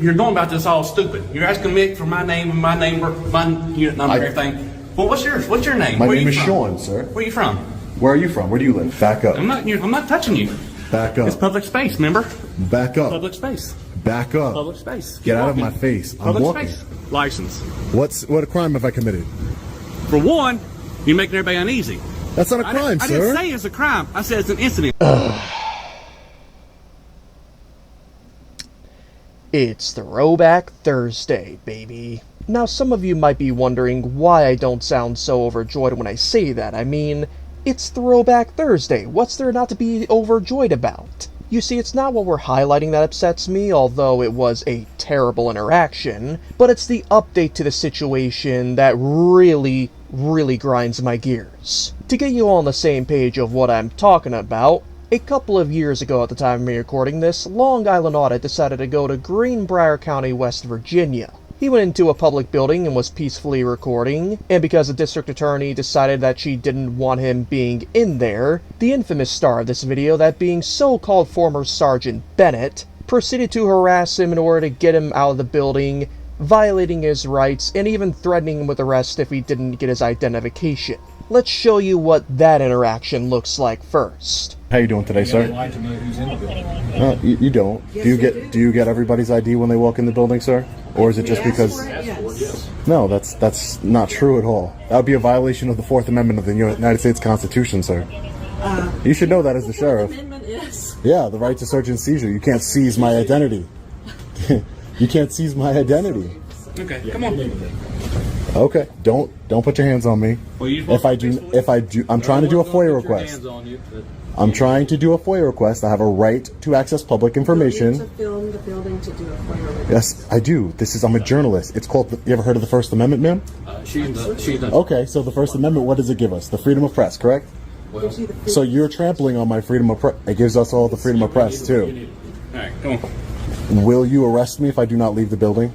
you're going about this all stupid. You're asking me for my name and my number, my unit number, everything. Well, what's yours? What's your name? My Where name is from? Sean, sir. Where are you from? Where are you from? Where do you live? Back up. I'm not touching you. Back up. It's public space, remember? Back up. Public space. Back up. Public space. Get out of my face. I'm Public walking. space. License. What crime have I committed? For one, you're making everybody uneasy. That's not a crime, I sir. didn't say it's a crime. I said it's an incident. It's Throwback Thursday, baby. Now, some of you might be wondering why I don't sound so overjoyed when I say that. I mean, it's Throwback Thursday. What's there not to be overjoyed about? You see, it's not what we're highlighting that upsets me, although it was a terrible interaction, but it's the update to the situation that really grinds my gears. To get you all on the same page of what I'm talking about, a couple of years ago at the time of me recording this, Long Island Audit decided to go to Greenbrier County, West Virginia. He went into a public building and was peacefully recording, and because the district attorney decided that she didn't want him being in there, the infamous star of this video, that being so-called former Sergeant Bennett, proceeded to harass him in order to get him out of the building, violating his rights and even threatening him with arrest if he didn't get his identification. Let's show you what that interaction looks like first. How you doing today, sir? You don't. Yes, Do you get everybody's ID when they walk in the building, sir? Or is it just because? Yes. No, that's not true at all. That would be a violation of the Fourth Amendment of the United States Constitution, sir. You should know that as the sheriff. The amendment is. Yeah, the right to search and seizure. You can't seize my identity. You can't seize my identity. Okay, come on. Okay, don't put your hands on me. Well, If I do, I'm trying to do a FOIA request. I'm trying to do a FOIA request. I have a right to access public information. You need to film the building to do a FOIA request. Yes, I do. I'm a journalist. It's called. You ever heard of the First Amendment, ma'am? She's done. Okay, so the First Amendment, what does it give us? The freedom of press, correct? Gives you the freedom. So you're trampling on my freedom of press. It gives us all the freedom of press too. All right, come on. Will you arrest me if I do not leave the building?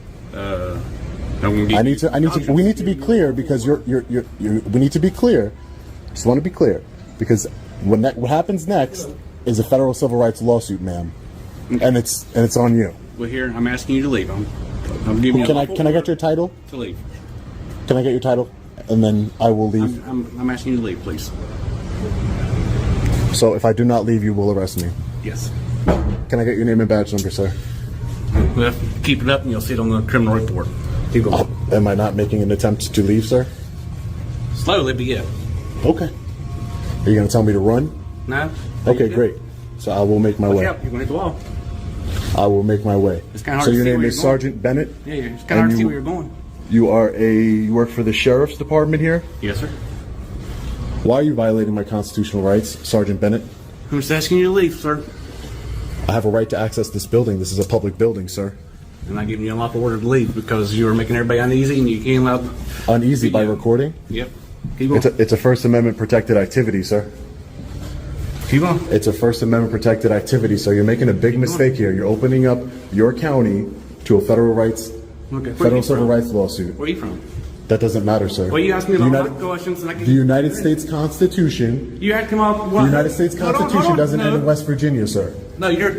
We need to be clear because we need to be clear. Just want to be clear because what happens next is a federal civil rights lawsuit, ma'am, and it's on you. Well, here I'm asking you to leave. I'm giving you. Can I get your title? To leave. Can I get your title, and then I will leave. I'm asking you to leave, please. So if I do not leave, you will arrest me. Yes. Can I get your name and badge number, sir? Well, keep it up, and you'll see it on the criminal report. Keep going. Am I not making an attempt to leave, sir? Slowly, but yeah. Okay. Are you going to tell me to run? No. Okay, great. So I will make my way. Watch out, you're going to hit the wall. I will make my way. It's kind of hard So to your see name where is you're going. Sergeant Bennett? Yeah, it's kind of hard to see where you're going. You work for the Sheriff's Department here? Yes, sir. Why are you violating my constitutional rights, Sergeant Bennett? I'm just asking you to leave, sir. I have a right to access this building. This is a public building, sir. I'm not giving you a lawful order to leave because you were making everybody uneasy and you can't allow. Uneasy by recording? Yep. Keep on. It's a First Amendment protected activity, sir. Keep on. It's a First Amendment protected activity, so you're making a big mistake here. You're opening up your county to a federal civil rights lawsuit. Where are you from? That doesn't matter, sir. Well, you asked me a lot of questions, and I can. The United States Constitution. You had to come up. The United States Constitution doesn't end in West Virginia, sir. No, you're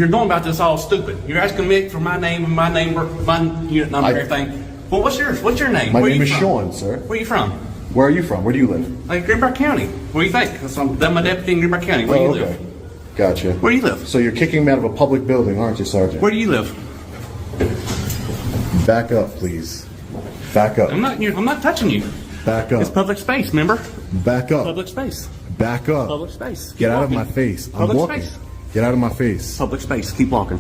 going about this all stupid. You're asking me for my name and my number, my unit number, everything. Well, what's yours? What's your name? My name is Sean, sir. Where are you from? Where are you from? Where do you live? Like Greenbrier County. What do you think? Because I'm my deputy in Greenbrier County. Where do you live? Gotcha. Where do you live? So you're kicking me out of a public building, aren't you, Sergeant? Where do you live? Back up, please. Back up. I'm not touching you. Back up. It's public space, remember? Back up. Public space. Back up. Public space. Get out of my face. I'm Public walking. space. Get out of my face. Public space. Keep walking.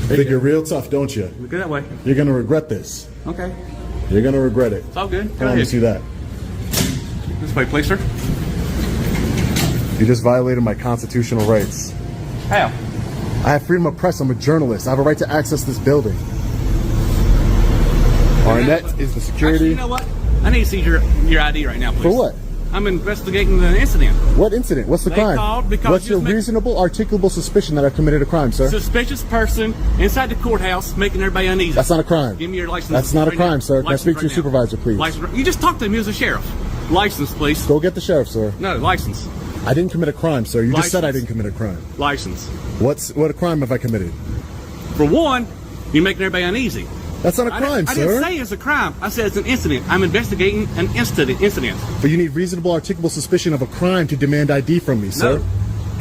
Think you're real tough, don't you? Look that way. You're gonna regret this. Okay. You're gonna regret it. It's all good. I want to see that. This way, please, sir. You just violated my constitutional rights. How? I have freedom of press. I'm a journalist. I have a right to access this building. Arnett is the security. Actually, you know what? I need to see your ID right now, please. For what? I'm investigating the incident. What incident? What's the crime? Called because What's your reasonable, articulable suspicion that I've committed a crime, sir? Suspicious person inside the courthouse making everybody uneasy. That's not a crime. Give me your license. That's not a crime, now. sir. Can I speak to your supervisor, please? License. You just talked to him. He was a sheriff. License, please. Go get the sheriff, sir. No, license. I didn't commit a crime, sir. You just said I License. didn't commit a crime. License. What crime have I committed? For one, you're making everybody uneasy. That's not a crime, I sir. didn't say it's a crime. I said it's an incident. I'm investigating an incident. But you need reasonable articulable suspicion of a crime to demand ID from me, sir. No.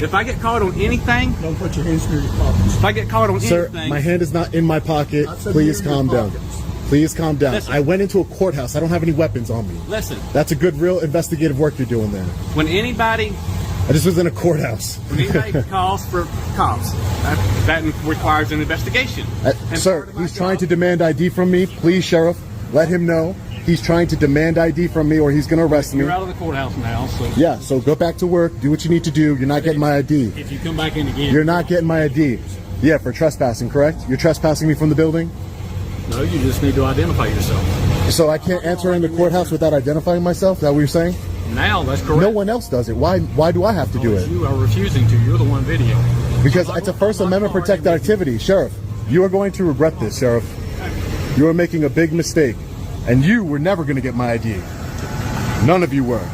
If I get caught on anything, Don't put your hands near your pockets. if I get caught on Sir, anything, my hand is not in my pocket. I said Please near your calm down. pockets. Please calm down. Listen. I went into a courthouse. I don't have any weapons on me. listen. That's a good, real investigative work you're doing there. When anybody I just was in a courthouse. calls for cops, that requires an investigation. And Sir, part of my he's trying to job- demand ID from me. Please, Sheriff, let him know. He's trying to demand ID from me or he's going to arrest me. You're out of the courthouse now, so Yeah, so go back to work. Do what you need to do. You're not getting my ID. if you come back in again, You're not getting my ID. Yeah, for trespassing, correct? You're trespassing me from the building? no, you just need to identify yourself. So I can't enter in the courthouse without identifying myself? Is that what you're saying? Now, that's correct. No one else does it. Why do I have to do it? You are refusing to. You're the one video. Because it's a First Amendment protected activity. Sheriff, you are going to regret this, Sheriff. You are making a big mistake. And you were never going to get my ID. None of you were.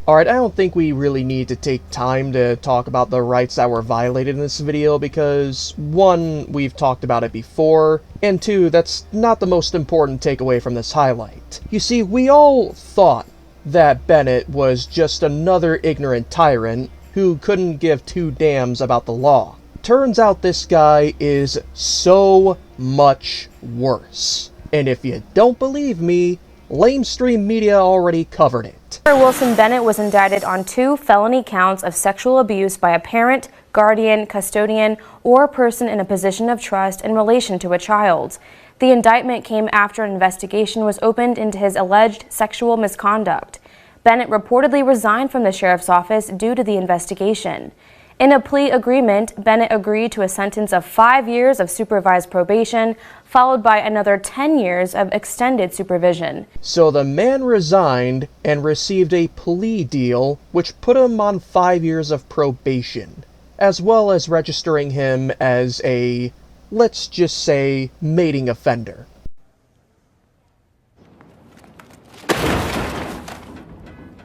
Alright, I don't think we really need to take time to talk about the rights that were violated in this video because, one, we've talked about it before, and two, that's not the most important takeaway from this highlight. You see, we all thought that Bennett was just another ignorant tyrant who couldn't give two damns about the law. Turns out this guy is so much worse. And if you don't believe me, lamestream media already covered it. Wilson Bennett was indicted on 2 felony counts of sexual abuse by a parent, guardian, custodian, or person in a position of trust in relation to a child. The indictment came after an investigation was opened into his alleged sexual misconduct. Bennett reportedly resigned from the sheriff's office due to the investigation. In a plea agreement, Bennett agreed to a sentence of 5 years of supervised probation, followed by another 10 years of extended supervision. So the man resigned and received a plea deal which put him on 5 years of probation, as well as registering him as a, let's just say, mating offender.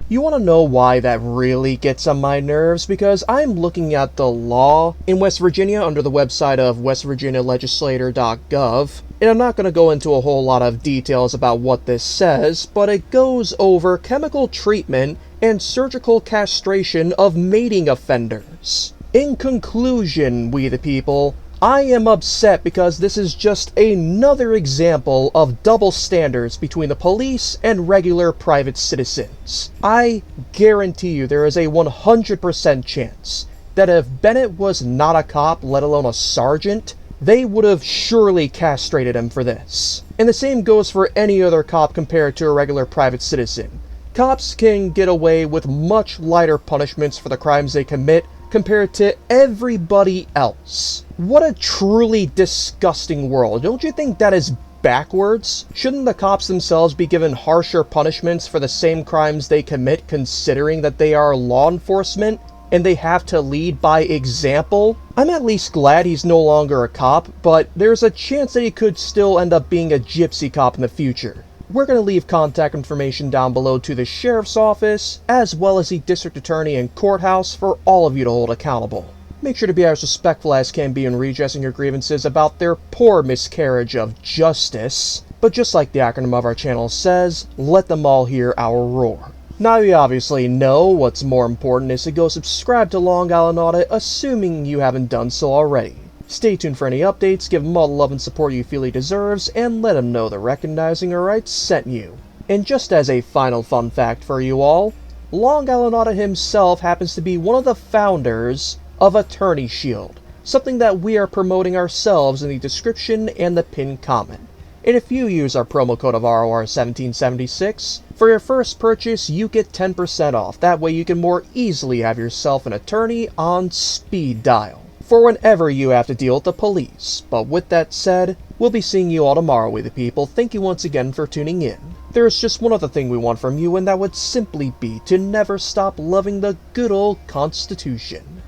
You want to know why that really gets on my nerves? Because I'm looking at the law in West Virginia under the website of westvirginialegislator.gov, and I'm not going to go into a whole lot of details about what this says, but it goes over chemical treatment and surgical castration of mating offenders. In conclusion, we the people, I am upset because this is just another example of double standards between the police and regular private citizens. I guarantee you there is a 100% chance that if Bennett was not a cop, let alone a sergeant, they would have surely castrated him for this. And the same goes for any other cop compared to a regular private citizen. Cops can get away with much lighter punishments for the crimes they commit compared to everybody else. What a truly disgusting world. Don't you think that is backwards? Shouldn't the cops themselves be given harsher punishments for the same crimes they commit, considering that they are law enforcement and they have to lead by example? I'm at least glad he's no longer a cop, but there's a chance that he could still end up being a gypsy cop in the future. We're going to leave contact information down below to the sheriff's office, as well as the district attorney and courthouse for all of you to hold accountable. Make sure to be as respectful as can be in redressing your grievances about their poor miscarriage of justice. But just like the acronym of our channel says, let them all hear our roar. Now you obviously know what's more important is to go subscribe to Long Island Audit, assuming you haven't done so already. Stay tuned for any updates, give him all the love and support you feel he deserves, and let him know the Recognizing Our Rights sent you. And just as a final fun fact for you all, Long Island Audit himself happens to be one of the founders of Attorney Shield, something that we are promoting ourselves in the description and the pinned comment. And if you use our promo code of ROR1776, for your first purchase you get 10% off. That way you can more easily have yourself an attorney on speed dial for whenever you have to deal with the police. But with that said, we'll be seeing you all tomorrow, we the people. Thank you once again for tuning in. There is just one other thing we want from you, and that would simply be to never stop loving the good old Constitution.